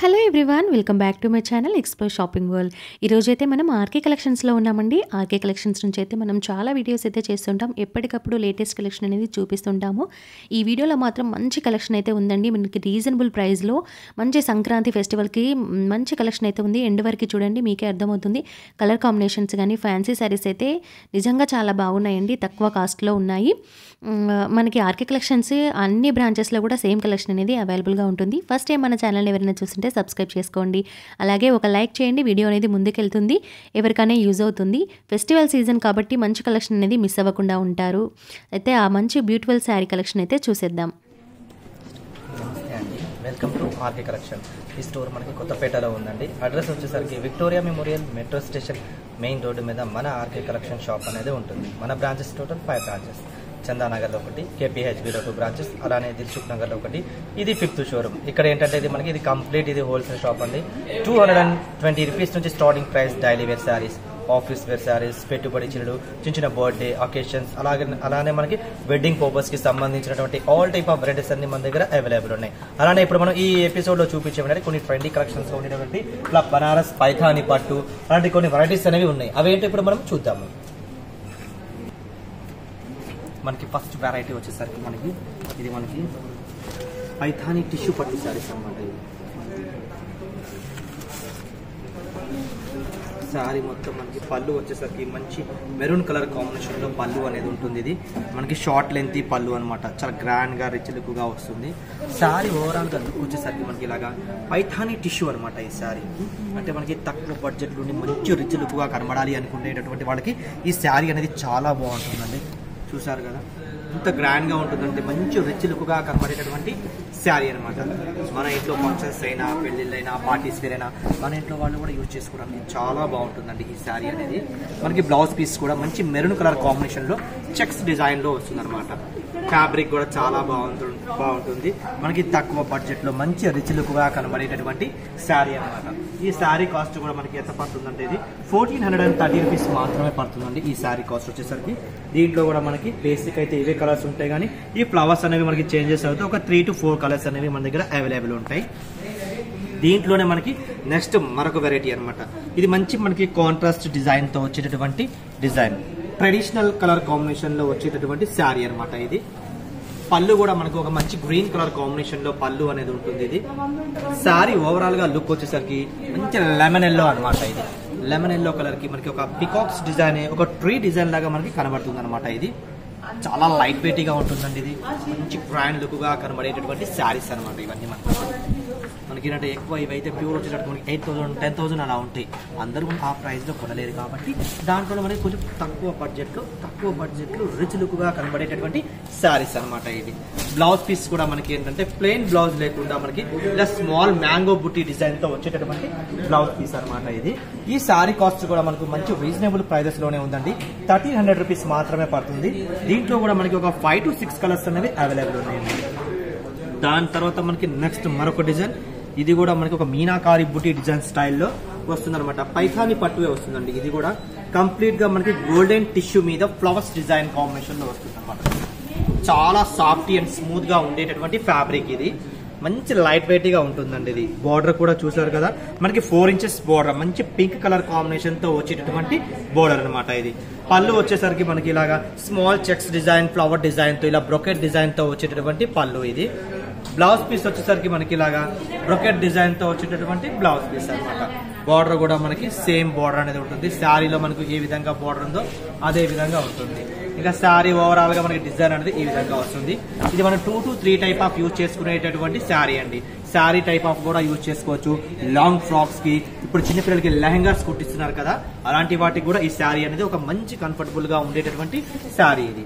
Hello everyone, welcome back to my channel explore shopping world. ఈరోజు అయితే మనం RK కలెక్షన్స్లో ఉన్నామండి. ఆర్కే కలెక్షన్స్ నుంచి అయితే మనం చాలా వీడియోస్ అయితే చేస్తుంటాం. ఎప్పటికప్పుడు లేటెస్ట్ కలెక్షన్ అనేది చూపిస్తుంటాము. ఈ వీడియోలో మాత్రం మంచి కలెక్షన్ అయితే ఉందండి. మనకి రీజనబుల్ ప్రైస్లో మంచి సంక్రాంతి ఫెస్టివల్కి మంచి కలెక్షన్ అయితే ఉంది. ఎండ్ వరకు చూడండి, మీకే అర్థమవుతుంది. కలర్ కాంబినేషన్స్ కానీ ఫ్యాన్సీ శారీస్ అయితే నిజంగా చాలా బాగున్నాయండి. తక్కువ కాస్ట్లో ఉన్నాయి. మనకి ఆర్కే కలెక్షన్స్ అన్ని బ్రాంచెస్లో కూడా సేమ్ కలెక్షన్ అనేది అవైలబుల్గా ఉంటుంది. ఫస్ట్ టైం మన ఛానల్ని ఎవరైనా చూస్తుంటే సబ్స్క్రైబ్ చేసుకోండి. అలాగే ఒక లైక్ చేయండి. వీడియో అనేది ముందుకెళ్తుంది, ఎవరికైనా యూజ్ అవుతుంది. ఫెస్టివల్ సీజన్ కాబట్టి మంచి కలెక్షన్ అనేది మిస్ అవ్వకుండా ఉంటారు. అయితే ఆ మంచి బ్యూటిఫుల్ శారీ కలెక్షన్ అయితే చూసేద్దాం. Welcome to RK collection. ఈ స్టోర్ మనకి కొత్తపేటలో ఉందండి. అడ్రస్ వచ్చేసరికి Victoria memorial metro station main road మీద మన ఆర్కే కలెక్షన్ షాప్ అనేది ఉంటుంది. మన బ్రాంచెస్ టోటల్ 5 బ్రాంచెస్. చందానగర్లో ఒకటి, కేపీహెచ్బీలో 2 బ్రాంచెస్, అలానే దిల్సుఖ్ నగర్లో ఒకటి. ఇది 5th షోరూమ్. ఇక్కడ ఏంటంటే ఇది కంప్లీట్ హోల్సేల్ షాప్ అండి. 220 రూపీస్ నుంచి starting price daily wear saris, office wear saris, పెట్టుబడి చిరులు, చిన్న బర్త్డే అకేషన్స్, అలానే మనకి వెడ్డింగ్ పర్పస్ కి సంబంధించినటువంటి ఆల్ టైప్ ఆఫ్ వెరైటీస్ అన్ని మన దగ్గర అవైలబుల్ ఉన్నాయి. అలానే ఇప్పుడు మనం ఈ ఎపిసోడ్ లో చూపించేటువంటి కొన్ని ట్రెండీ కలెక్షన్స్ లో ఉండేటువంటి ఇట్లా బనారస్ పైథాని పట్టు అలాంటి కొన్ని వెరైటీస్ అనేవి ఉన్నాయి. అవేంటి ఇప్పుడు మనం చూద్దాము. మనకి ఫస్ట్ వెరైటీ వచ్చేసరికి ఇది మనకి పైథాని టిష్యూ పట్టు శారీస్ అన్నమాట. ఇది శారీ మొత్తం మనకి పళ్ళు వచ్చేసరికి మంచి మెరూన్ కలర్ కాంబినేషన్ లో పళ్ళు అనేది ఉంటుంది. ఇది మనకి షార్ట్ లెంత్ పళ్ళు అనమాట. చాలా గ్రాండ్ గా రిచ్ లుక్ గా వస్తుంది. శారీ ఓవరాల్ గా లుక్ వచ్చేసరికి మనకి ఇలాగా పైథాని టిష్యూ అనమాట. ఈ శారీ అంటే మనకి తక్కువ బడ్జెట్ నుండి మంచి రిచ్ లుక్ గా కనబడాలి అనుకునేటటువంటి వాళ్ళకి ఈ శారీ అనేది చాలా బాగుంటుందండి. చూసారు కదా ఎంత గ్రాండ్ గా ఉంటుందంటే మంచి రిచ్ లుక్ గా కనబడేటటువంటి శారీ అనమాట. మన ఇంట్లో ఫంక్షన్స్ అయినా, పెళ్లిళ్ళైనా, పార్టీస్ వేర్ అయినా మన ఇంట్లో వాళ్ళు కూడా యూజ్ చేసుకోవడానికి చాలా బాగుంటుందండి ఈ శారీ అనేది. మనకి బ్లౌజ్ పీస్ కూడా మంచి మెరూన్ కలర్ కాంబినేషన్ లో చెక్స్ డిజైన్ లో వస్తుంది అనమాట. ఫ్యాబ్రిక్ కూడా చాలా బాగుంటుంది. మనకి తక్కువ బడ్జెట్ లో మంచి రిచ్ లుక్ గా కనబడేటటువంటి శారీ అనమాట. ఈ శారీ కాస్ట్ కూడా మనకి ఎంత పడుతుందంటే ఇది 1430 రూపీస్ మాత్రమే పడుతుందండి. ఈ శారీ కాస్ట్ వచ్చేసరికి దీంట్లో కూడా మనకి బేసిక్ అయితే ఇవే కలర్స్ ఉంటాయి, కానీ ఈ ఫ్లవర్స్ అనేవి మనకి చేంజెస్ అవుతాయి. ఒక 3 to 4 కలర్స్ అనేవి మన దగ్గర అవైలబుల్ ఉంటాయి. దీంట్లోనే మనకి నెక్స్ట్ మరొక వెరైటీ అనమాట. ఇది మంచి మనకి కాంట్రాస్ట్ డిజైన్ తో వచ్చేటటువంటి డిజైన్, ట్రెడిషనల్ కలర్ కాంబినేషన్ లో వచ్చేటటువంటి శారీ అనమాట. ఇది పళ్ళు కూడా మనకు ఒక మంచి గ్రీన్ కలర్ కాంబినేషన్ లో పళ్ళు అనేది ఉంటుంది. ఇది శారీ ఓవరాల్ గా లుక్ వచ్చేసరికి మంచి లెమన్ ఎల్లో అనమాట. ఇది లెమన్ ఎల్లో కలర్ కి మనకి ఒక పికాక్స్ డిజైన్, ఒక ట్రీ డిజైన్ లాగా మనకి కనబడుతుంది అనమాట. ఇది చాలా లైట్ వెయిట్ గా ఉంటుందండి. ఇది మంచి గ్రాండ్ లుక్ గా కనబడేటటువంటి శారీస్ అనమాట. ఇవన్నీ మనకి ఏంటంటే ఎక్కువ ఇవైతే ప్యూర్ వచ్చేటట్టు మనకి 8,000 10,000 అలా ఉంటాయి. అందరూ ఆ ప్రైస్ లో కొనలేరు కాబట్టి దాంట్లో మనకి కొంచెం తక్కువ బడ్జెట్ లో రిచ్ లుక్ గా కనబడేటటువంటి శారీస్ అనమాట. ఇది బ్లౌజ్ పీస్ కూడా మనకి ఏంటంటే ప్లెయిన్ బ్లౌజ్ లేకుండా మనకి ఇలా స్మాల్ మ్యాంగో బుట్టి డిజైన్ తో వచ్చేటటువంటి బ్లౌజ్ పీస్ అనమాట. ఇది ఈ శారీ కాస్ట్ కూడా మనకు మంచి రీజనబుల్ ప్రైజెస్ లోనే ఉందండి. 1300 రూపీస్ మాత్రమే పడుతుంది. దీంట్లో కూడా మనకి ఒక 5 to 6 కలర్స్ అనేవి అవైలబుల్ ఉన్నాయండి. దాని తర్వాత మనకి నెక్స్ట్ మరొక డిజైన్. ఇది కూడా మనకి ఒక మీనాకారి బుటీ డిజైన్ స్టైల్లో వస్తుంది అనమాట. పైథాని పట్టువే వస్తుందండి. ఇది కూడా కంప్లీట్ గా మనకి గోల్డెన్ టిష్యూ మీద ఫ్లవర్స్ డిజైన్ కాంబినేషన్ లో వస్తుంది అనమాట. చాలా సాఫ్ట్ అండ్ స్మూత్ గా ఉండేటటువంటి ఫ్యాబ్రిక్. ఇది మంచి లైట్ వెయిట్ గా ఉంటుందండి. ఇది బోర్డర్ కూడా చూసారు కదా మనకి 4 inches బోర్డర్, మంచి పింక్ కలర్ కాంబినేషన్ తో వచ్చేటటువంటి బోర్డర్ అనమాట. ఇది పళ్ళు వచ్చేసరికి మనకి ఇలాగా small checks design, flower design తో ఇలా బ్రొకెట్ డిజైన్ తో వచ్చేటటువంటి పళ్ళు. ఇది బ్లౌజ్ పీస్ వచ్చేసరికి మనకి ఇలాగా బ్రొకెట్ డిజైన్ తో వచ్చేటటువంటి బ్లౌజ్ పీస్ అనమాట. బార్డర్ కూడా మనకి సేమ్ బార్డర్ అనేది ఉంటుంది. శారీలో మనకు ఏ విధంగా బార్డర్ ఉందో అదే విధంగా ఉంటుంది. ఇంకా శారీ ఓవరాల్ గా మనకి డిజైన్ అనేది ఈ విధంగా వస్తుంది. ఇది మనం 2 to 3 టైప్ ఆఫ్ యూజ్ చేసుకునేటటువంటి శారీ అండి. శారీ టైప్ ఆఫ్ కూడా యూజ్ చేసుకోవచ్చు. లాంగ్ ఫ్రాక్స్ కి, ఇప్పుడు చిన్నపిల్లలకి లెహంగాస్ కుట్టిస్తున్నారు కదా, అలాంటి వాటికి కూడా ఈ శారీ అనేది ఒక మంచి కంఫర్టబుల్ గా ఉండేటటువంటి శారీ. ఇది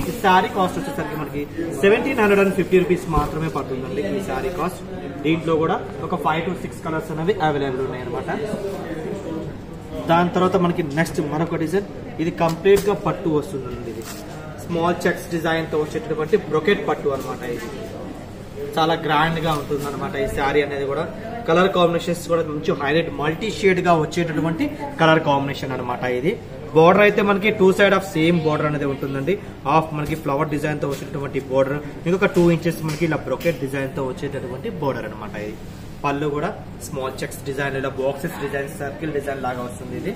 ఈ శారీ కాస్ట్ వచ్చేసరికి మనకి 1750 రూపీస్ మాత్రమే పడుతుందండి ఈ శారీ కాస్ట్. దీంట్లో కూడా ఒక 5 to 6 కలర్స్ అనేవి అవైలబుల్ ఉన్నాయి అనమాట. దాని తర్వాత మనకి నెక్స్ట్ మరొక డిజైన్. ఇది కంప్లీట్ గా పట్టు వస్తుందండి. ఇది స్మాల్ చెక్స్ డిజైన్ తో వచ్చేటటువంటి బ్రొకెట్ పట్టు అనమాట. ఇది చాలా గ్రాండ్ గా ఉంటుంది అనమాట. ఈ శారీ అనేది కూడా కలర్ కాంబినేషన్స్ కూడా మంచి హైలైట్ మల్టీ షేడ్ గా వచ్చేటటువంటి కలర్ కాంబినేషన్ అనమాట. ఇది బోర్డర్ అయితే మనకి 2 sides ఆఫ్ సేమ్ బోర్డర్ అనేది ఉంటుందండి. హాఫ్ మనకి ఫ్లవర్ డిజైన్ తో వచ్చేటటువంటి బోర్డర్, ఇంకొక 2 inches మనకి ఇలా బ్రొకెట్ డిజైన్ తో వచ్చేటటువంటి బోర్డర్ అనమాట. ఇది పళ్ళు కూడా స్మాల్ చెక్స్ డిజైన్ ఇలా బాక్సెస్ డిజైన్ సర్కిల్ డిజైన్ లాగా వస్తుంది ఇది.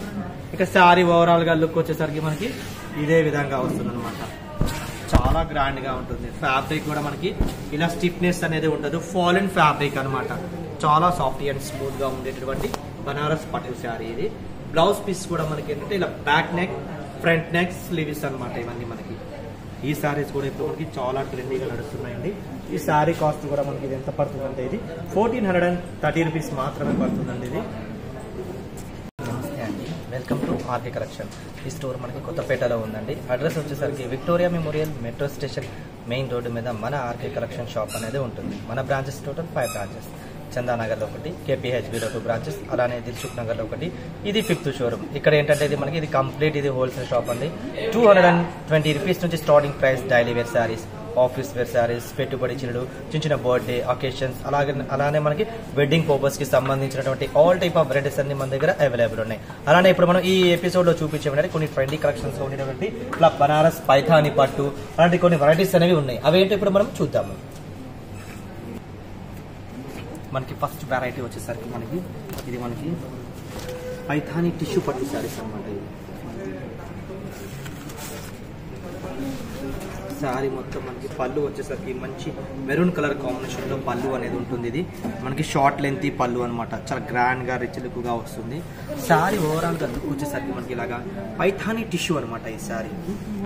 ఇక శారీ ఓవరాల్ గా లుక్ వచ్చేసరికి మనకి ఇదే విధంగా వస్తుంది అనమాట. చాలా గ్రాండ్ గా ఉంటుంది. ఫ్యాబ్రిక్ కూడా మనకి ఇలా స్టిఫ్నెస్ అనేది ఉండదు, ఫాలెన్ ఫ్యాబ్రిక్ అనమాట. చాలా సాఫ్ట్ అండ్ స్మూత్ గా ఉండేటటువంటి బనారస్ పట్టు శారీ ఇది. బ్లౌజ్ పీస్ కూడా మనకి ఏంటంటే ఇలా back neck, front neck, sleeves అనమాట. ఇవన్నీ మనకి ఈ శారీస్ కూడా ఇప్పుడు మనకి చాలా ట్రెండీగా నడుస్తున్నాయండి. ఈ శారీ కాస్ట్ కూడా మనకి ఇది ఎంత పడుతుందంటే ఇది 1430 రూపీస్ మాత్రమే పడుతుందండి ఇది. నమస్తే అండి, వెల్కమ్ టు ఆర్కే కలెక్షన్. ఈ స్టోర్ మనకి కొత్తపేటలో ఉందండి. అడ్రస్ వచ్చేసరికి Victoria memorial metro station main road మీద మన ఆర్కే కలెక్షన్ షాప్ అనేది ఉంటుంది. మన బ్రాంచెస్ టోటల్ 5 బ్రాంచెస్. చందానగర్లో ఒకటి, కేపీహెచ్బీలో 2 బ్రాంచెస్, అలానే దిల్సుఖ్ నగర్లో ఒకటి. ఇది 5th షోరూమ్. ఇక్కడ ఏంటంటే ఇది మనకి ఇది కంప్లీట్ ఇది హోల్సేల్ షాప్ అండి. 220 రూపీస్ నుంచి starting price. Daily wear saris, office wear saris, పెట్టుబడి చిరులు, చిన్న బర్త్డే అకేషన్స్, అలానే మనకి వెడ్డింగ్ పర్పస్ కి సంబంధించినటువంటి ఆల్ టైప్ ఆఫ్ వెరైటీస్ అన్ని మన దగ్గర అవైలబుల్ ఉన్నాయి. అలానే ఇప్పుడు మనం ఈ ఎపిసోడ్ లో చూపించేటువంటి కొన్ని ట్రెండీ కలెక్షన్స్ లో ఉండేటువంటి ఇట్లా బనారస్ పైథాని పట్టు అలాంటి కొన్ని వెరైటీస్ అనేవి ఉన్నాయి. అవేంటో ఇప్పుడు మనం చూద్దాము. మనకి ఫస్ట్ వెరైటీ వచ్చేసరికి మనకి ఇది మనకి పైథాని టిష్యూ పట్టు శారీస్ అనమాట. ఇది శారీ మొత్తం మనకి పళ్ళు వచ్చేసరికి మంచి మెరూన్ కలర్ కాంబినేషన్ లో పళ్ళు అనేది ఉంటుంది. ఇది మనకి షార్ట్ లెంత్ పళ్ళు అనమాట. చాలా గ్రాండ్ గా రిచ్ లుక్ గా వస్తుంది. శారీ ఓవరాల్ గా లుక్ వచ్చేసరికి మనకి ఇలాగా పైథాని టిష్యూ అనమాట. ఈ శారీ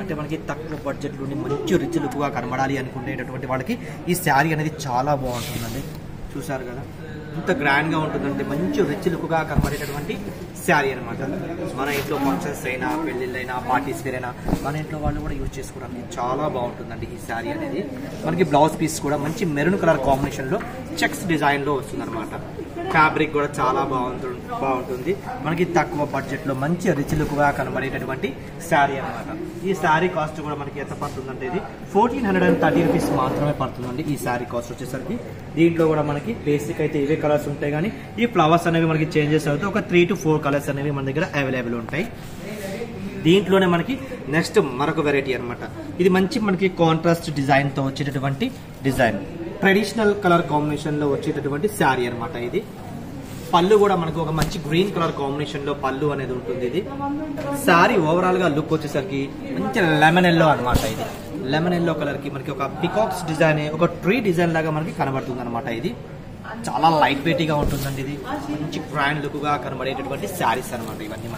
అంటే మనకి తక్కువ బడ్జెట్ లోని మంచి రిచ్ లుక్ గా కనబడాలి అనుకునేటటువంటి వాళ్ళకి ఈ శారీ అనేది చాలా బాగుంటుందండి. చూసారు కదా ఇంత గ్రాండ్ గా ఉంటుందండి. మంచి రిచ్ లుక్ గా కనబడేటటువంటి శారీ అనమాట. మన ఇంట్లో ఫంక్షన్స్ అయినా, పెళ్లిళ్ళైనా, పార్టీస్ వేర్ అయినా మన ఇంట్లో వాళ్ళు కూడా యూజ్ చేసుకోవడానికి చాలా బాగుంటుందండి ఈ శారీ అనేది. మనకి బ్లౌజ్ పీస్ కూడా మంచి మెరూన్ కలర్ కాంబినేషన్ లో చెక్స్ డిజైన్ లో వస్తుంది అనమాట. ఫ్యాబ్రిక్ కూడా చాలా బాగుంటుంది. మనకి తక్కువ బడ్జెట్ లో మంచి రిచ్ లుక్ గా కనబడేటటువంటి శారీ అనమాట. ఈ శారీ కాస్ట్ కూడా మనకి ఎంత పడుతుందంటే ఇది 1430 రూపీస్ మాత్రమే పడుతుందండి. ఈ శారీ కాస్ట్ వచ్చేసరికి దీంట్లో కూడా మనకి బేసిక్ అయితే ఇవే కలర్స్ ఉంటాయి, కానీ ఈ ఫ్లవర్స్ అనేవి మనకి చేంజెస్ అవుతాయి. ఒక 3 to 4 కలర్స్ అనేవి మన దగ్గర అవైలబుల్ ఉంటాయి. దీంట్లోనే మనకి నెక్స్ట్ మరొక వెరైటీ అనమాట. ఇది మంచి మనకి కాంట్రాస్ట్ డిజైన్ తో వచ్చేటటువంటి డిజైన్, ట్రెడిషనల్ కలర్ కాంబినేషన్ లో వచ్చేటటువంటి శారీ అనమాట. ఇది పళ్ళు కూడా మనకు ఒక మంచి గ్రీన్ కలర్ కాంబినేషన్ లో పళ్ళు అనేది ఉంటుంది. ఇది శారీ ఓవరాల్ గా లుక్ వచ్చేసరికి మంచి లెమన్ ఎల్లో అనమాట. ఇది లెమన్ ఎల్లో కలర్ కి మనకి ఒక పికాక్స్ డిజైన్, ఒక ట్రీ డిజైన్ లాగా మనకి కనబడుతుంది అనమాట. ఇది చాలా లైట్ వెయిట్ గా ఉంటుందండి. ఇది మంచి గ్రాండ్ లుక్ గా కనబడేటటువంటి శారీస్ అనమాట. ఇవన్నీ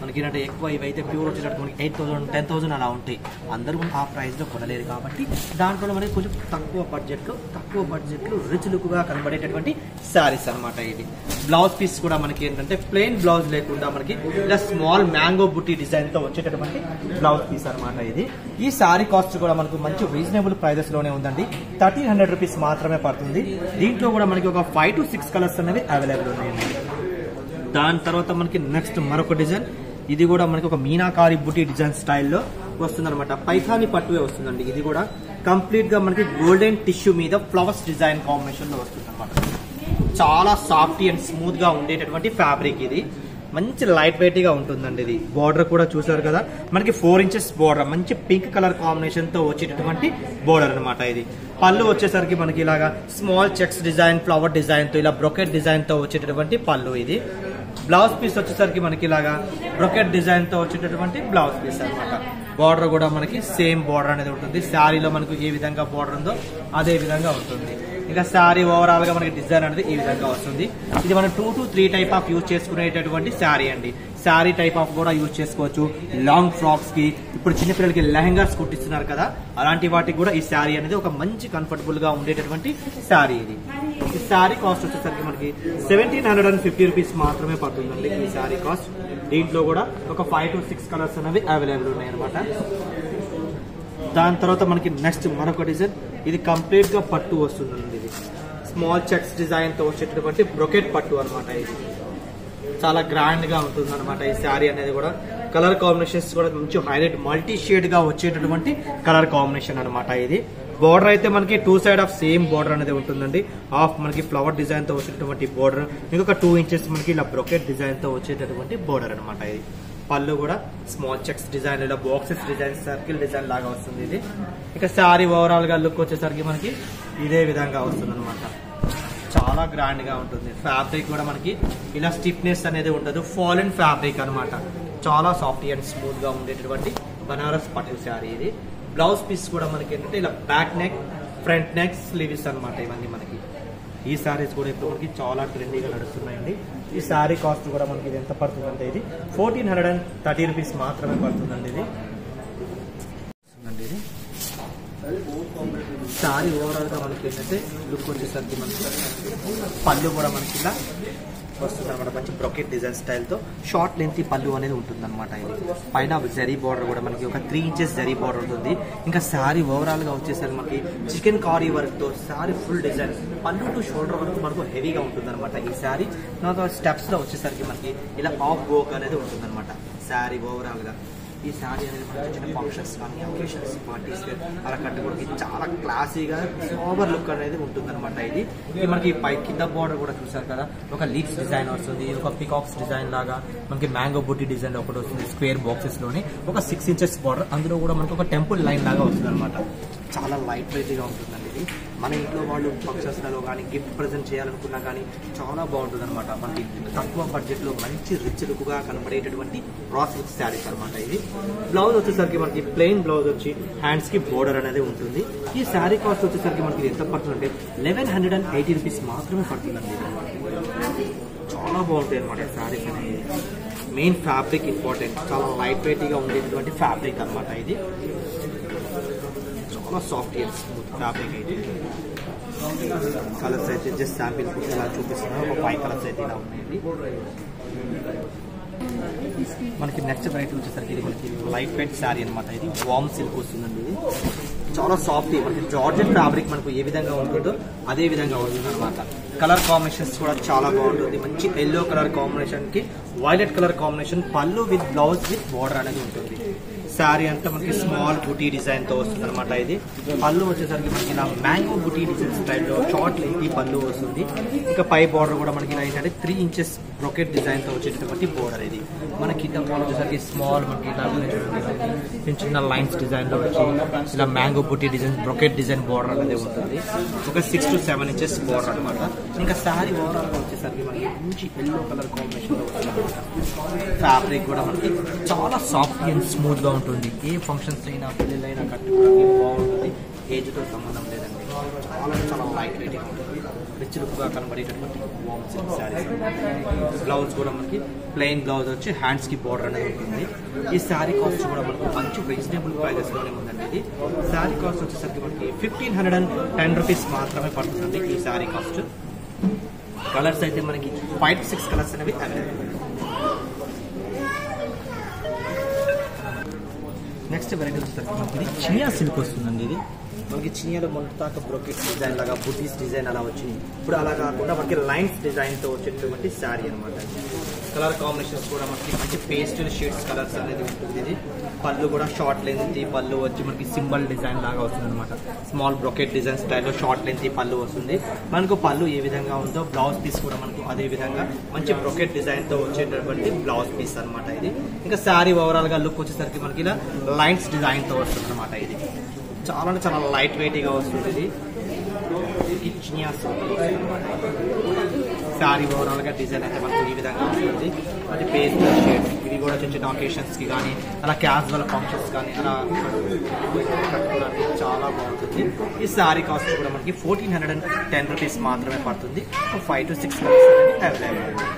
మనకి ఏంటంటే ఎక్కువ ఇవైతే ప్యూర్ వచ్చేటట్టు మనకి 8,000 10,000 అలా ఉంటాయి. అందరూ ఆ ప్రైస్ లో కొనలేరు కాబట్టి దాంట్లో మనకి కొంచెం తక్కువ బడ్జెట్ లో రిచ్ లుక్ గా కనబడేటటువంటి శారీస్ అనమాట. ఇది బ్లౌజ్ పీస్ కూడా మనకి ఏంటంటే ప్లెయిన్ బ్లౌజ్ లేకుండా మనకి ఇలా స్మాల్ మ్యాంగో బుట్టి డిజైన్ తో వచ్చేటటువంటి బ్లౌజ్ పీస్ అనమాట. ఇది ఈ శారీ కాస్ట్ కూడా మనకు మంచి రీజనబుల్ ప్రైజెస్ లోనే ఉందండి. 1300 రూపీస్ మాత్రమే పడుతుంది. దీంట్లో కూడా మనకి ఒక 5 to 6 కలర్స్ అనేవి అవైలబుల్ ఉన్నాయండి. దాని తర్వాత మనకి నెక్స్ట్ మరొక డిజైన్. ఇది కూడా మనకి ఒక మీనాకారి బుటీ డిజైన్ స్టైల్లో వస్తుంది అనమాట. పైథాని పట్టువే వస్తుందండి. ఇది కూడా కంప్లీట్ గా మనకి గోల్డెన్ టిష్యూ మీద ఫ్లవర్స్ డిజైన్ కాంబినేషన్ లో వస్తుంది అనమాట. చాలా సాఫ్ట్ అండ్ స్మూత్ గా ఉండేటటువంటి ఫ్యాబ్రిక్. ఇది మంచి లైట్ వెయిట్ గా ఉంటుందండి. ఇది బోర్డర్ కూడా చూసారు కదా మనకి 4 inches బోర్డర్, మంచి పింక్ కలర్ కాంబినేషన్ తో వచ్చేటటువంటి బోర్డర్ అనమాట. ఇది పళ్ళు వచ్చేసరికి మనకి ఇలాగా small checks design, flower design తో ఇలా బ్రొకెట్ డిజైన్ తో వచ్చేటటువంటి పళ్ళు. ఇది బ్లౌజ్ పీస్ వచ్చేసరికి మనకి ఇలాగా బ్రొకెట్ డిజైన్ తో వచ్చేటటువంటి బ్లౌజ్ పీస్ అనమాట. బార్డర్ కూడా మనకి సేమ్ బార్డర్ అనేది ఉంటుంది. శారీలో మనకు ఏ విధంగా బార్డర్ ఉందో అదే విధంగా ఉంటుంది. ఇక శారీ ఓవరాల్ గా మనకి డిజైన్ అనేది ఈ విధంగా వస్తుంది. ఇది మనం 2 to 3 టైప్ ఆఫ్ యూజ్ చేసుకునేటటువంటి శారీ అండి. శారీ టైప్ ఆఫ్ కూడా యూజ్ చేసుకోవచ్చు. లాంగ్ ఫ్రాక్స్ కి, ఇప్పుడు చిన్నపిల్లలకి లెహంగాస్ కుట్టిస్తున్నారు కదా, అలాంటి వాటికి కూడా ఈ శారీ అనేది ఒక మంచి కంఫర్టబుల్ గా ఉండేటటువంటి శారీ. ఇది ఈ శారీ కాస్ట్ వచ్చేసరికి మనకి 1750 రూపీస్ మాత్రమే పడుతుందండి ఈ శారీ కాస్ట్. దీంట్లో కూడా ఒక 5 to 6 కలర్స్ అనేవి అవైలబుల్ ఉన్నాయి అనమాట. దాని తర్వాత మనకి నెక్స్ట్ మరొక డిజైన్. ఇది కంప్లీట్ గా పట్టు వస్తుందండి. ఇది స్మాల్ చెక్స్ డిజైన్ తో వచ్చేటటువంటి బ్రొకెట్ పట్టు అనమాట. ఇది చాలా గ్రాండ్ గా ఉంటుంది అనమాట. ఈ శారీ అనేది కూడా కలర్ కాంబినేషన్స్ కూడా మంచి హైలైట్ మల్టీ షేడ్ గా వచ్చేటటువంటి కలర్ కాంబినేషన్ అనమాట. ఇది బోర్డర్ అయితే మనకి 2 sides ఆఫ్ సేమ్ బోర్డర్ అనేది ఉంటుందండి. హాఫ్ మనకి ఫ్లవర్ డిజైన్ తో వచ్చేటటువంటి బోర్డర్, ఇంకొక 2 inches మనకి ఇలా బ్రొకెట్ డిజైన్ తో వచ్చేటటువంటి బోర్డర్ అనమాట. ఇది పళ్ళు కూడా స్మాల్ చెక్స్ డిజైన్, ఇలా బాక్సెస్ డిజైన్, సర్కిల్ డిజైన్ లాగా వస్తుంది. ఇది ఇక శారీ ఓవరాల్ గా లుక్ వచ్చేసరికి మనకి ఇదే విధంగా వస్తుంది అనమాట. చాలా గ్రాండ్ గా ఉంటుంది. ఫ్యాబ్రిక్ కూడా మనకి ఇలా స్టిఫ్నెస్ అనేది ఉండదు, ఫాలెన్ ఫ్యాబ్రిక్ అన్నమాట. చాలా సాఫ్ట్ అండ్ స్మూత్ గా ఉండేటటువంటి బనారస్ పట్టు శారీ ఇది. బ్లౌజ్ పీస్ కూడా మనకి ఏంటంటే ఇలా back neck, front neck, sleeves అన్నమాట. ఇవన్నీ మనకి ఈ శారీస్ కూడా ఇప్పుడు మనకి చాలా ట్రెండీగా నడుస్తున్నాయండి. ఈ శారీ కాస్ట్ కూడా మనకి ఇది ఎంత పడుతుందంటే ఇది 1430 రూపీస్ మాత్రమే పడుతుందండి. ఇది శారీ ఓవరాల్ గా మనకి ఏంటంటే లుక్ వచ్చేసరికి మనకి పళ్ళు కూడా మనకి ఇలా వస్తుంది అనమాట. మంచి బ్రొకెట్ డిజైన్ స్టైల్తో షార్ట్ లెంత్ పళ్ళు అనేది ఉంటుంది అనమాట. ఇది పైన జరీ బార్డర్ కూడా మనకి ఒక 3 ఇంచెస్ జరీ బార్డర్ ఉంటుంది. ఇంకా శారీ ఓవరాల్ గా వచ్చేసరికి మనకి చికెన్ కారీ వర్క్ తో శారీ ఫుల్ డిజైన్ పళ్ళు టు షోల్డర్ వరకు మనకు హెవీగా ఉంటుంది అనమాట. ఈ శారీ నాకు స్టెప్స్ లో వచ్చేసరికి మనకి ఇలా ఆఫ్ వర్క్ అనేది ఉంటుంది అనమాట. శారీ ఓవరాల్ గా ఈ శారీ అనేది మనకి చిన్న ఫంక్షన్స్ కానీ అకేషన్స్ పార్టీస్ అలా కట్టుకోవడానికి చాలా క్లాసీగా సోబర్ లుక్ అనేది ఉంటుంది అనమాట. ఇది మనకి పై కింద బార్డర్ కూడా చూసారు కదా, ఒక లీవ్స్ డిజైన్ వస్తుంది, ఒక పికాక్స్ డిజైన్ లాగా మనకి మ్యాంగో బుట్టి డిజైన్ ఒకటి వస్తుంది. స్క్వేర్ బాక్సెస్ లోని ఒక 6 ఇంచెస్ బార్డర్, అందులో కూడా మనకి ఒక టెంపుల్ లైన్ లాగా వస్తుంది అనమాట. చాలా లైట్ వెయిట్ గా ఉంటుందండి. ఇది మన ఇంట్లో వాళ్ళు ఫంక్షన్స్ లలో కానీ గిఫ్ట్ ప్రజెంట్ చేయాలనుకున్నా కానీ చాలా బాగుంటుంది అనమాట. మనకి తక్కువ బడ్జెట్ లో మంచి రిచ్ లుక్ గా కనబడేటటువంటి రా సిల్క్ శారీస్ అనమాట. ఇది బ్లౌజ్ వచ్చేసరికి మనకి ప్లెయిన్ బ్లౌజ్ వచ్చి హ్యాండ్స్ కి బోర్డర్ అనేది ఉంటుంది. ఈ శారీ కాస్ట్ వచ్చేసరికి మనకి ఎంత పడుతుందంటే 1180 రూపీస్ మాత్రమే పడుతుందండి. చాలా బాగుంటాయి అనమాట శారీస్ అనేది. మెయిన్ ఫ్యాబ్రిక్ ఇంపార్టెంట్, చాలా లైట్ వెయిట్ గా ఉండేటటువంటి ఫ్యాబ్రిక్ అనమాట. ఇది చాలా సాఫ్ట్ అండ్ స్మూత్ ఫ్యాబ్రిక్ అయితే. కలర్స్ అయితే జస్ట్ శాంపిల్ ఇలా చూపిస్తున్నాను. ఒక 5 కలర్స్ అయితే ఇలా ఉన్నాయండి. మనకి నెక్స్ట్ వెరైటీ వచ్చేసరికి ఇది మనకి లైట్ వెయిట్ శారీ అనమాట. ఇది వామ్ సిల్క్ వస్తుందండి. ఇది చాలా సాఫ్ట్, మనకి జార్జెట్ ఫ్యాబ్రిక్ మనకు ఏ విధంగా ఉంటుందో అదే విధంగా ఉంటుంది అనమాట. కలర్ కాంబినేషన్స్ కూడా చాలా బాగుంటుంది. మంచి ఎల్లో కలర్ కాంబినేషన్ కి వైలెట్ కలర్ కాంబినేషన్, పళ్ళు విత్ బ్లౌజ్ విత్ బోర్డర్ అనేది ఉంటుంది. శారీ అంతా మనకి స్మాల్ బుటీ డిజైన్ తో వస్తుంది అనమాట. ఇది పళ్ళు వచ్చేసరికి మనకి ఇలా మ్యాంగో బుటీ డిజైన్ స్టైల్లో షార్ట్ లెంత్ పళ్ళు వస్తుంది. ఇంకా పై బార్డర్ కూడా మనకి ఇలా ఏంటంటే 3 ఇంచెస్ బ్రొకెట్ డిజైన్ తో వచ్చేటటువంటి బోర్డర్. ఇది మన కింద బార్డర్ వచ్చేసరికి స్మాల్ మనకి ఇలా చిన్న చిన్న లైన్స్ డిజైన్ లో వచ్చి ఇలా మ్యాంగో బుటీ డిజైన్ బ్రొకెట్ డిజైన్ బోర్డర్ అనేది ఉంటుంది. ఒక 6 to 7 ఇంచెస్ బోర్డర్ అనమాట. ఇంకా శారీ ఓవరాల్ గా వచ్చేసరికి మనకి మంచి ఎల్లో కలర్ కాంబినేషన్ లో వస్తుంది అనమాట. ఫ్యాబ్రిక్ కూడా మనకి చాలా సాఫ్ట్ అండ్ స్మూత్ గా ఉంటుంది. ఏ ఫంక్షన్స్ అయినా పెళ్ళిళ్ళైనా కట్టుకోవడానికి బాగుంటుంది. ఏజ్ తో సంబంధం లేదండి. చాలా చాలా లైట్ వెయిట్ గా ఉంటుంది. రిచ్ లుక్ గా కనబడేటటువంటి వామ్ సిల్క్ శారీస్. బ్లౌజ్ కూడా మనకి ప్లెయిన్ బ్లౌజ్ వచ్చి హ్యాండ్స్ కి బోర్డర్ అనేది ఉంటుంది. ఈ శారీ కాస్ట్ కూడా మనకు మంచి రీజనబుల్ ప్రైజెస్ లోనే ఉందండి. ఇది శారీ కాస్ట్ వచ్చేసరికి మనకి 1510 రూపీస్ మాత్రమే పడుతుందండి ఈ శారీ కాస్ట్. కలర్స్ అయితే మనకి 5 to 6 కలర్స్ అనేవి అవైలబుల్. నెక్స్ట్ వెరైటీ వచ్చేసరికి మనకి చినియా సిల్క్ వస్తుందండి. ఇది మనకి చినియాలో మొదటిదాకా బ్రొకెట్ డిజైన్ లాగా బుటీస్ డిజైన్ అలా వచ్చింది. ఇప్పుడు అలా కాకుండా మనకి లైన్స్ డిజైన్ తో వచ్చేటువంటి శారీ అనమాట. కలర్ కాంబినేషన్స్ కూడా మనకి మంచి పేస్టల్ షేడ్స్ కలర్స్ అనేది ఉంటుంది. ఇది పళ్ళు కూడా షార్ట్ లెంత్ పళ్ళు వచ్చి మనకి సింబల్ డిజైన్ లాగా వస్తుంది అనమాట. స్మాల్ బ్రొకెట్ డిజైన్ స్టైల్లో షార్ట్ లెంత్ పళ్ళు వస్తుంది. మనకు పళ్ళు ఏ విధంగా ఉందో బ్లౌజ్ పీస్ కూడా మనకు అదే విధంగా మంచి బ్రొకెట్ డిజైన్ తో వచ్చేటటువంటి బ్లౌజ్ పీస్ అనమాట. ఇది ఇంకా శారీ ఓవరాల్ గా లుక్ వచ్చేసరికి మనకి ఇలా లైన్స్ డిజైన్ తో వస్తుంది అనమాట. ఇది చాలా అంటే చాలా లైట్ వెయిట్ గా వస్తుంది. ఇది చినియా శారీ ఓవరాల్ గా డిజైన్ అయితే మనకు ఈ విధంగా ఉంటుంది. అది పేస్టల్ షేడ్స్ ఇవి కూడా చిన్న చిన్న ఒకేషన్స్ కి కానీ అలా క్యాజువల్ ఫంక్షన్స్ కానీ అలా కట్టుకోవడానికి చాలా బాగుంటుంది. ఈ శారీ కాస్ట్ కూడా మనకి 1410 రూపీస్ మాత్రమే పడుతుంది. 5 to 6 కలర్స్ అవైలబుల్.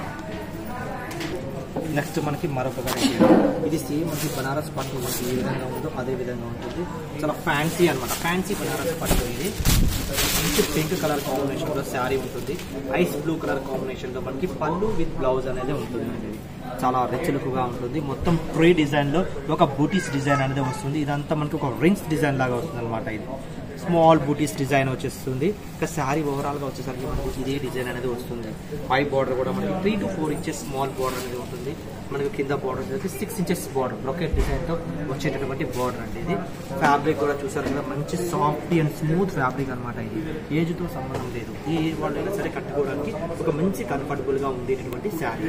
నెక్స్ట్ మనకి మరొక వెరైటీ. ఇది సేమ్ మనకి బనారస్ పట్టు ఏ విధంగా ఉందో అదే విధంగా ఉంటుంది. చాలా ఫ్యాన్సీ అనమాట. ఫ్యాన్సీ బనారస్ పట్టు. ఇది మంచి పింక్ కలర్ కాంబినేషన్ లో శారీ ఉంటుంది. ఐస్ బ్లూ కలర్ కాంబినేషన్ లో మనకి పళ్ళు విత్ బ్లౌజ్ అనేది ఉంటుంది. చాలా రిచ్ లుక్ గా ఉంటుంది. మొత్తం ట్రీ డిజైన్ లో ఒక బూటీస్ డిజైన్ అనేది వస్తుంది. ఇదంతా మనకి ఒక రింగ్స్ డిజైన్ లాగా వస్తుంది అనమాట. ఇది స్మాల్ బూటీస్ డిజైన్ వచ్చేస్తుంది. ఇంకా శారీ ఓవరాల్ గా వచ్చేసరికి మనకి ఇదే డిజైన్ అనేది వస్తుంది. పై బార్డర్ కూడా మనకి 3 to 4 ఇంచెస్ స్మాల్ బార్డర్ అనేది ఉంటుంది. మనకి కింద బార్డర్ వచ్చేసి 6 ఇంచెస్ బార్డర్ బ్రొకెట్ డిజైన్ తో వచ్చేటటువంటి బార్డర్ అండి. ఇది ఫ్యాబ్రిక్ కూడా చూసారు కదా, మంచి సాఫ్ట్ అండ్ స్మూత్ ఫ్యాబ్రిక్ అనమాట. ఇది ఏజ్ తో సంబంధం లేదు. ఏ ఏజ్ వాళ్ళైనా సరే కట్టుకోవడానికి ఒక మంచి కంఫర్టబుల్ గా ఉండేటటువంటి శారీ.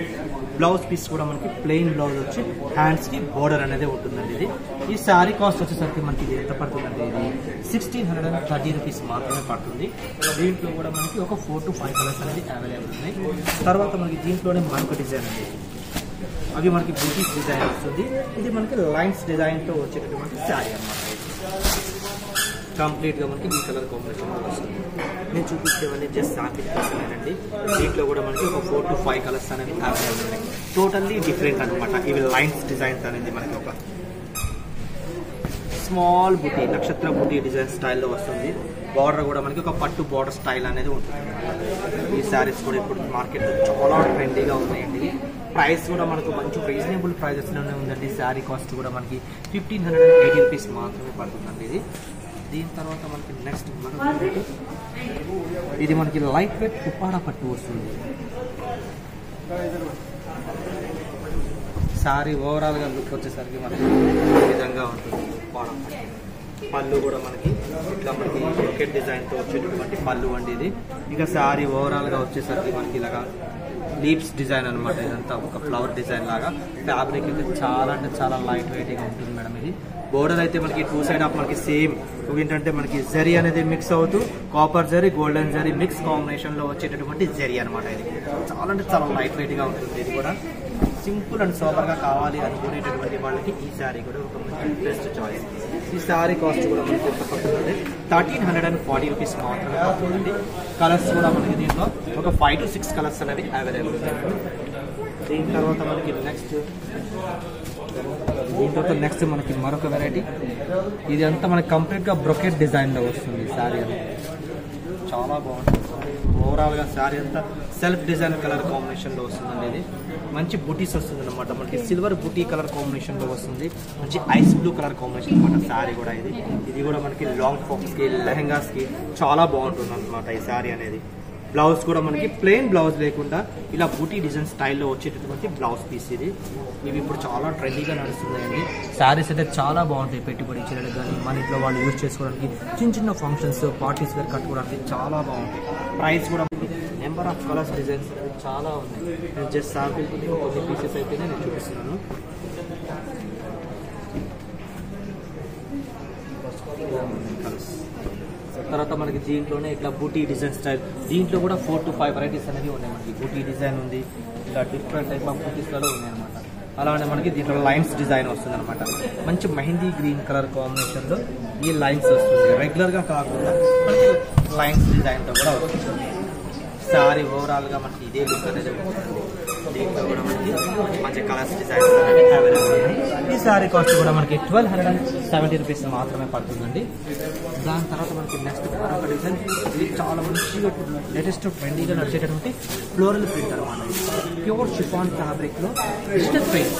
బ్లౌజ్ పీస్ కూడా మనకి ప్లెయిన్ బ్లౌజ్ వచ్చి హ్యాండ్స్ కి బార్డర్ అనేది ఉంటుందండి. ఇది ఈ శారీ కాస్ట్ వచ్చేసరికి మనకి ఇది ఎంత పడుతుందండి? ఇది 1600 1530 రూపీస్ మాత్రమే పడుతుంది. దీంట్లో కూడా మనకి ఒక 4 to 5 కలర్స్ అనేది అవైలబుల్ ఉన్నాయి. తర్వాత మనకి దీంట్లోనే మరొక డిజైన్ ఉంది, అవి మనకి బూటీస్ డిజైన్ వస్తుంది. ఇది మనకి లైన్స్ డిజైన్తో వచ్చేటటువంటి శారీ అన్నమాట. కంప్లీట్గా మనకి ఈ కలర్ కాంబినేషన్ వస్తుంది. నేను చూపించేవన్నీ జస్ట్ శాంపిల్ కోసమేనండి. దీంట్లో కూడా మనకి ఒక 4 to 5 కలర్స్ అనేవి అవైలబుల్ ఉన్నాయి. టోటల్లీ డిఫరెంట్ అనమాట. ఇవి లైన్స్ డిజైన్స్ అనేది మనకి ఒక స్మాల్ బుటీ, నక్షత్ర బుటీ డిజైన్ స్టైల్లో వస్తుంది. బార్డర్ కూడా మనకి ఒక పట్టు బార్డర్ స్టైల్ అనేది ఉంటుంది. ఈ శారీస్ కూడా ఇప్పుడు మార్కెట్లో చాలా ట్రెండీగా ఉన్నాయండి. ప్రైస్ కూడా మనకు మంచి రీజనబుల్ ప్రైజెస్లోనే ఉందండి. శారీ కాస్ట్ కూడా మనకి 1580 రూపీస్ మాత్రమే పడుతుందండి ఇది. దీని తర్వాత మనకి నెక్స్ట్ ఇది మనకి లైట్ వెయిట్ ఉప్పాడ పట్టు వస్తుంది. శారీ ఓవరాల్గా లుక్ వచ్చేసరికి మనకి ఈ విధంగా ఉంటుంది. ఉప్పాడ పట్టు పళ్ళు కూడా మనకి ఇట్లా మనకి బ్రొకెట్ డిజైన్తో వచ్చేటటువంటి పళ్ళు అండి ఇది. ఇక శారీ ఓవరాల్గా వచ్చేసరికి మనకి ఇలాగా లీప్స్ డిజైన్ అనమాట. ఇదంతా ఒక ఫ్లవర్ డిజైన్ లాగా. ఫ్యాబ్రిక్ అయితే చాలా అంటే చాలా లైట్ వెయిట్గా ఉంటుంది మేడం ఇది. బోర్డర్ అయితే మనకి 2 సైడ్ ఆఫ్ మనకి సేమ్ ఏంటంటే మనకి జరీ అనేది మిక్స్ అవుతూ copper zari, golden zari mix కాంబినేషన్లో వచ్చేటటువంటి జరీ అనమాట. ఇది చాలా అంటే చాలా లైట్ వెయిట్గా ఉంటుంది. ఇది కూడా సింపుల్ అండ్ సూపర్గా కావాలి అనుకునేటటువంటి వాళ్ళకి ఈ శారీ కూడా ఒక మంచి బెస్ట్ చాయిస్. ఈ శారీ కాస్ట్ కూడా మనకి ఎంత పడుతుంది? 1340 రూపీస్ మాత్రమే పడుతుందండి. కలర్స్ కూడా మనకి దీంట్లో ఒక 5 to 6 కలర్స్ అనేవి అవైలబుల్ ఉన్నాయి. దీని తర్వాత మనకి నెక్స్ట్ మనకి మరొక వెరైటీ. ఇది అంతా మనకి కంప్లీట్గా బ్రొకెట్ డిజైన్లో వస్తుంది. శారీ అనేది చాలా బాగుంటుంది. ఓవరాల్గా శారీ అంతా సెల్ఫ్ డిజైన్ కలర్ కాంబినేషన్లో వస్తుందండి. ఇది మంచి బుటీస్ వస్తుంది అనమాట. మనకి సిల్వర్ బుటీ కలర్ కాంబినేషన్లో వస్తుంది. మంచి ఐస్ బ్లూ కలర్ కాంబినేషన్ అనమాట శారీ కూడా. ఇది కూడా మనకి లాంగ్ ఫ్రాక్స్కి, లెహెంగాస్కి చాలా బాగుంటుంది అనమాట ఈ శారీ అనేది. బ్లౌజ్ కూడా మనకి ప్లెయిన్ బ్లౌజ్ లేకుండా ఇలా బూటీ డిజైన్ స్టైల్లో వచ్చేటటువంటి బ్లౌజ్ పీస్ ఇది. ఇవి ఇప్పుడు చాలా ట్రెండీగా నడుస్తున్నాయండి. శారీస్ అయితే చాలా బాగుంటాయి. పెట్టుబడి చేయడానికి కానీ మన ఇంట్లో వాళ్ళు యూజ్ చేసుకోవడానికి, చిన్న చిన్న ఫంక్షన్స్, పార్టీస్ వేర్ కట్టుకోవడానికి చాలా బాగుంటాయి. ప్రైస్ కూడా నెంబర్ ఆఫ్ కలర్స్, డిజైన్స్ అనేవి చాలా ఉన్నాయి. నేను జస్ట్ శాంపిల్ కొన్ని పీసెస్ అయితేనే నేను చూపిస్తున్నాను. కలర్స్ తర్వాత మనకి దీంట్లోనే ఇట్లా బూటీ డిజైన్ స్టైల్, దీంట్లో కూడా 4 to 5 వెరైటీస్ అనేవి ఉన్నాయి. మనకి బూటీ డిజైన్ ఉంది, ఇలా డిఫరెంట్ టైప్ ఆఫ్ బూటీస్లలో ఉన్నాయి అనమాట. అలానే మనకి దీంట్లో లైన్స్ డిజైన్ వస్తుంది అనమాట. మంచి మెహందీ గ్రీన్ కలర్ కాంబినేషన్లో ఈ లైన్స్ వస్తుంది. రెగ్యులర్గా కాకుండా మనకి లైన్స్ డిజైన్తో కూడా వస్తుంది. శారీ ఓవరాల్గా మనకి ఇదే లుక్ అనేది ఉంటుంది. దీంట్లో కూడా మనకి మంచి కలర్స్ డిజైన్స్ అనేవి అవైలబుల్ ఉన్నాయి. ఈ శారీ కాస్ట్ కూడా మనకి 1270 రూపీస్ మాత్రమే పడుతుందండి. దాని తర్వాత మనకి నెక్స్ట్ మరొక డిజైన్. ఇది చాలా మంచిగా లేటెస్ట్ ట్రెండీగా నడిచేటటువంటి ఫ్లోరల్ ప్రింట్ అనమాట. ప్యూర్ షిఫాన్ ఫ్యాబ్రిక్లో డిజిటల్ ప్రింట్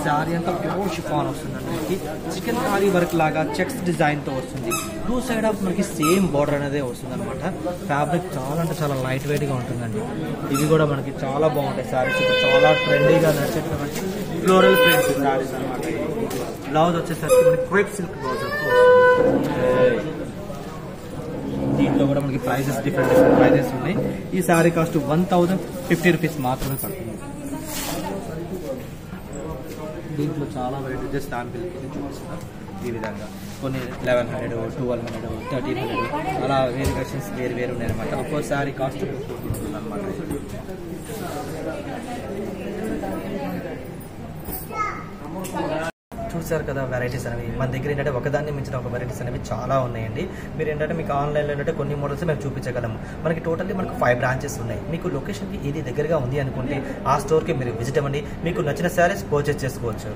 శారీ అంతా ప్యూర్ షిఫాన్ వస్తుందండి. మనకి చికెన్ కారీ వర్క్ లాగా చెక్స్ డిజైన్తో వస్తుంది. 2 సైడ్ ఆఫ్ మనకి సేమ్ బార్డర్ అనేది వస్తుంది అనమాట. ఫ్యాబ్రిక్ చాలా అంటే చాలా లైట్ వెయిట్గా ఉంటుందండి. ఇవి కూడా మనకి చాలా బాగుంటాయి శారీస్. ఇప్పుడు చాలా ట్రెండీగా నడిచేటటువంటి ఫ్లోరల్ ప్రింట్ శారీస్ అనమాట. బ్లౌజ్ వచ్చేసరికి మనకి క్రేప్ సిల్క్ బ్లౌజ్ దీంట్లో కూడా మనకి ప్రైజెస్ డిఫరెంట్ ప్రైజెస్ ఉన్నాయి. ఈ శారీ కాస్ట్ 1050 రూపీస్ మాత్రమే పడుతుంది. దీంట్లో చాలా వెరైటీ జస్ట్ శాంపిల్ చూపిస్తున్నాను. ఈ విధంగా కొన్ని 1100, 1200, 1300 అలా వేరియేషన్స్ వేరు ఉన్నాయి అనమాట. ఒక్కో శారీ కాస్ట్ ఉంటుంది అనమాట. చూసారు కదా వెరైటీస్ అనేవి. మన దగ్గర ఏంటంటే ఒకదాన్ని మించిన ఒక వెరైటీస్ అనేవి చాలా ఉన్నాయండి. మీరు ఏంటంటే మీకు ఆన్లైన్లో ఏంటంటే కొన్ని మోడల్స్ మేము చూపించగలము. మనకి టోటల్లీ మనకు 5 బ్రాంచెస్ ఉన్నాయి. మీకు లొకేషన్కి ఏది దగ్గరగా ఉంది అనుకుంటే ఆ స్టోర్కి మీరు విజిట్ అవ్వండి. మీకు నచ్చిన శారీస్ పర్చేస్ చేసుకోవచ్చు.